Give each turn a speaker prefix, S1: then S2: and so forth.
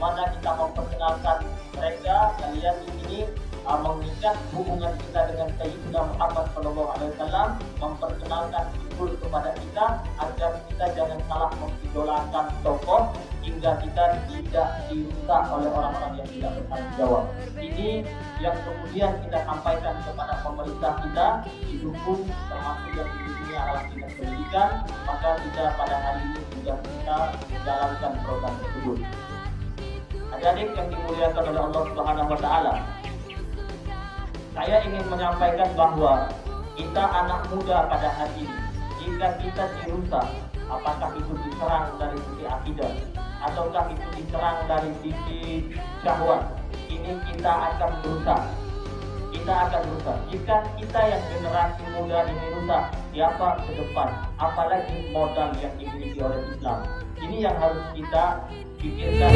S1: bagaimana kita memperkenalkan mereka. Kalian di sini mengikat hubungan kita dengan Sayyidina Muhammad SAW, memperkenalkan figur kepada kita agar kita jangan salah mengidolakan tokoh hingga kita tidak dirusak oleh orang-orang yang tidak bertanggung jawab. Ini yang kemudian kita sampaikan kepada pemerintah kita, didukung termasuk yang di sini adalah dinas pendidikan, maka kita pada hari ini sudah kita menjalankan program tersebut. Adik-adik yang dimuliakan oleh Allah Subhanahu wa taala, saya ingin menyampaikan bahwa kita anak muda pada hari ini, jika kita dirusak, apakah itu diserang dari sisi akidah ataukah itu diserang dari sisi syahwat, ini kita akan berusaha. Kita akan berusaha. Jika kita yang generasi muda ini rusak, siapa ke depan? Apalagi modal yang dimiliki oleh Islam. Ini yang harus kita pikirkan.